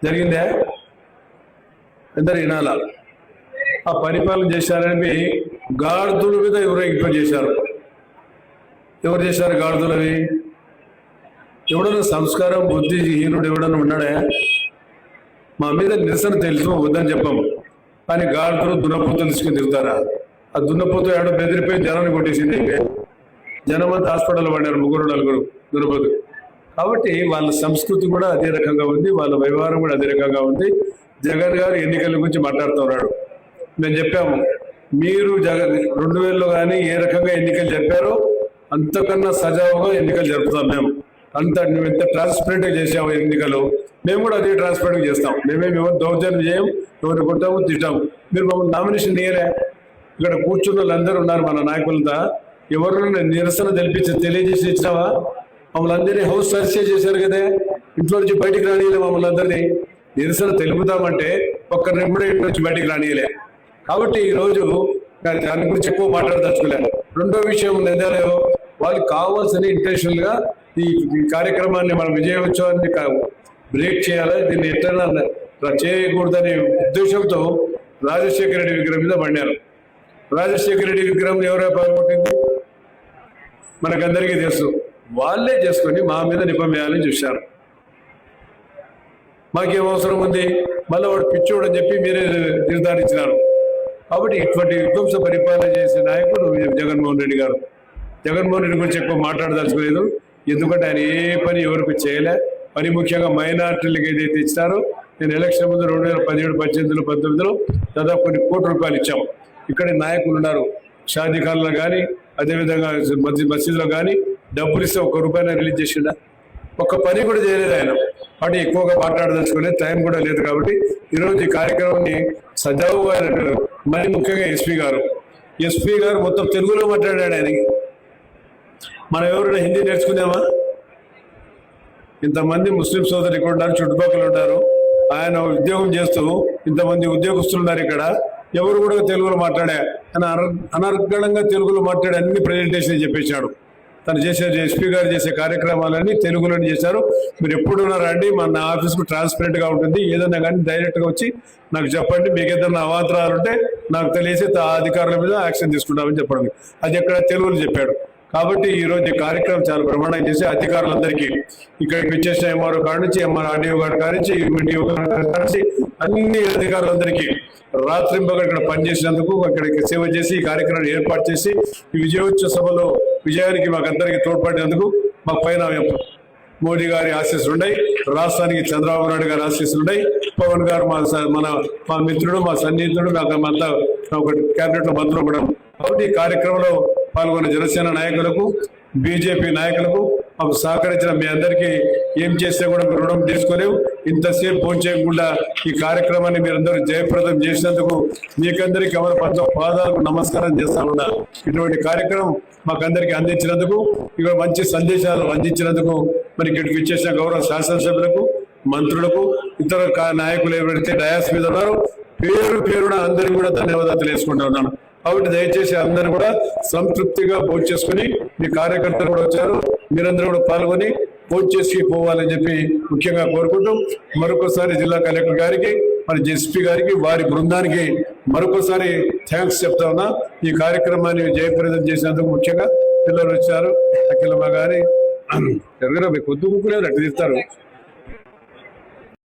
జరిగిందే అందరు వినాల. ఆ పరిపాలన చేశారని గాడిదల మీద ఊరేగింపు చేశారు. ఎవరు చేశారు గాడిదలవి? ఎవడన్నా సంస్కారం బుద్ధి హీనుడు ఎవడన్నా ఉన్నాడే? మా మీద నిరసన తెలుసు వద్దని చెప్పాము, కానీ గాడిదలు దున్నపోతులు తీసుకుని తిరుగుతారా? ఆ దున్నపోతు ఏడో బెదిరిపోయి జనాన్ని కొట్టేసింది. జనం అంతా హాస్పిటల్ పడ్డారు, 3-4 దున్నపోతు. కాబట్టి వాళ్ళ సంస్కృతి కూడా అదే రకంగా ఉంది, వాళ్ళ వ్యవహారం కూడా అదే రకంగా ఉంది. జగన్ గారు ఎన్నికల గురించి మాట్లాడుతున్నాడు. మేము చెప్పాము, మీరు జగన్ 2000లో కానీ ఏ రకంగా ఎన్నికలు జరిపారో అంతకన్నా సజావుగా ఎన్నికలు జరుపుతాం. మేము నువ్వు ఎంత ట్రాన్స్పరెంట్గా చేసాము ఎన్నికలు, మేము కూడా అదే ట్రాన్స్పరెంట్గా చేస్తాం. మేమేమి ఎవరు దౌర్జన్యం చేయం, ఎవరిని కొట్టాము తిట్టాము. మీరు మమ్మల్ని నామినేషన్ ఇయ్యలే. ఇక్కడ కూర్చున్న వాళ్ళందరూ ఉన్నారు మన నాయకులంతా, ఎవరు నిరసన తెలియజేసి ఇచ్చినావా? మమ్మల్ని అందరినీ హౌస్ సర్చ్ చేశారు కదా, ఇంట్లో నుంచి బయటికి రానియలే. మమ్మల్ని అందరినీ నిరసన తెలుపుతామంటే ఒక్కరిని కూడా ఇంట్లో నుంచి బయటికి రానియలే. కాబట్టి ఈరోజు దాని గురించి ఎక్కువ మాట్లాడదలుచుకోలేదు. రెండో విషయం ఏంటంటే, వాళ్ళకి కావాల్సిన ఇంటెన్షనల్గా ఈ కార్యక్రమాన్ని మనం విజయోత్సవాన్ని బ్రేక్ చేయాలి, దీన్ని ఎట్లా చేయకూడదనే ఉద్దేశంతో రాజశేఖర రెడ్డి విగ్రహం మీద పడినారు. రాజశేఖర రెడ్డి విగ్రహం ఎవరో పాల్గొట్టింది మనకందరికీ తెలుసు. వాళ్ళే చేసుకొని మా మీద నిపం వేయాలని చూశారు. మాకేం అవసరం ఉంది? మళ్ళీ వాడు పిచ్చోడు అని చెప్పి మీరే నిర్ధారించినారు. కాబట్టి ఇటువంటి విధ్వంస పరిపాలన చేసే నాయకుడు జగన్మోహన్ రెడ్డి గారు. జగన్మోహన్ రెడ్డి గురించి ఎక్కువ మాట్లాడదలుచుకోలేదు, ఎందుకంటే ఆయన ఏ పని ఎవరికి చేయలే. పని ముఖ్యంగా మైనార్టీలకు ఏదైతే ఇచ్చినారో, నేను ఎలక్షన్ ముందు 2017, 18, 19లో దాదాపు కొన్ని కోట్ల రూపాయలు ఇచ్చాము. ఇక్కడ నాయకులు ఉన్నారు, షాదీఖాన్లో కానీ అదేవిధంగా మసీదులో కానీ డబ్బులు ఇస్తే ₹1 రిలీజ్ చేసిండా? ఒక్క పని కూడా చేయలేదు ఆయన. కాబట్టి ఎక్కువగా మాట్లాడదలుచుకోలేదు, టైం కూడా లేదు. కాబట్టి ఈరోజు ఈ కార్యక్రమాన్ని సజావుగా మరి ముఖ్యంగా ఎస్పీ గారు మొత్తం తెలుగులో మాట్లాడాడు. ఆయనకి మనం ఎవరైనా హిందీ నేర్చుకున్నామా? ఇంతమంది ముస్లిం సోదరులు ఇక్కడ ఉన్నారు, చుట్టుపక్కల ఉన్నారు. ఆయన ఉద్యోగం చేస్తూ ఇంతమంది ఉద్యోగస్తులు ఉన్నారు ఇక్కడ, ఎవరు కూడా తెలుగులో మాట్లాడా? ఆయన అనర్గళంగా తెలుగులో మాట్లాడే అన్ని ప్రజెంటేషన్ చెప్పేశాడు. తను చేసే ఎస్పీ గారు చేసే కార్యక్రమాలన్నీ తెలుగులోనే చేశారు. మీరు ఎప్పుడున్నా రండి, మన ఆఫీస్కు ట్రాన్స్పరెంట్గా ఉంటుంది. ఏదన్నా కానీ డైరెక్ట్గా వచ్చి నాకు చెప్పండి, మీకు ఏదన్నా అవాంతరాలు ఉంటే నాకు తెలిసి ఆ అధికారుల మీద యాక్షన్ తీసుకుంటామని చెప్పడం, అది ఎక్కడ తెలుగులో చెప్పాడు. కాబట్టి ఈరోజు ఈ కార్యక్రమం చాలా ప్రమాణం చేసి అధికారులందరికీ, ఇక్కడికి వచ్చేసిన ఎంఆర్ఓ కాడి నుంచి, ఆర్డీఓ గారి కాడి నుంచి, ఎండిఓ గారి నుంచి అన్ని అధికారులందరికీ రాత్రింబగా ఇక్కడ పనిచేసినందుకు, అక్కడికి సేవ చేసి ఈ కార్యక్రమాన్ని ఏర్పాటు చేసి ఈ విజయోత్సవ సభలో విజయానికి మాకందరికీ తోడ్పడినందుకు మా పైన మోడీ గారి ఆశీస్సులు ఉన్నాయి, రాష్ట్రానికి చంద్రబాబు నాయుడు గారి ఆశీస్సులు ఉన్నాయి, పవన్ గారు మా మిత్రుడు, మా సన్నిహితుడు, మాకంతా ఒక క్యాబినెట్ లో మంత్రులు కూడా. కాబట్టి ఈ కార్యక్రమంలో పాల్గొన్న జనసేన నాయకులకు, బీజేపీ నాయకులకు, మాకు సహకరించిన మీ అందరికీ ఏం చేస్తే కూడా మీరు రుణం తీసుకోలేవు. ఇంతసేపు ఫోన్ చేయకుండా ఈ కార్యక్రమాన్ని మీరందరూ జయప్రదం చేసినందుకు మీకందరికీ ఎవరి పాదాలకు నమస్కారం చేస్తానున్నా. ఇటువంటి కార్యక్రమం మాకందరికీ అందించినందుకు, ఇక మంచి సందేశాలు అందించినందుకు, మరి ఇక్కడికి ఇచ్చేసిన గౌరవ శాసనసభ్యులకు, మంత్రులకు, ఇతర నాయకులు ఎవరైతే డయాస్ మీద ఉన్నారో పేరున అందరికీ కూడా ధన్యవాదాలు తెలియజేసుకుంటా ఉన్నాను. కాబట్టి దయచేసి అందరూ కూడా సంతృప్తిగా భోజనం చేసుకుని, మీ కార్యకర్తలు కూడా వచ్చారు, మీరందరూ కూడా పాల్గొని భోజనం చేసి పోవాలని చెప్పి ముఖ్యంగా కోరుకుంటూ, మరొకసారి జిల్లా కలెక్టర్ గారికి, మరి ఎస్పీ గారికి, వారి బృందానికి మరొకసారి థ్యాంక్స్ చెప్తా ఉన్నా. ఈ కార్యక్రమాన్ని జయప్రదం చేసినందుకు ముఖ్యంగా పిల్లలు వచ్చారు, అఖిలమ్మ గారి ఎవరైనా కొద్ది ముక్కులేదు అట్టు తీస్తారు.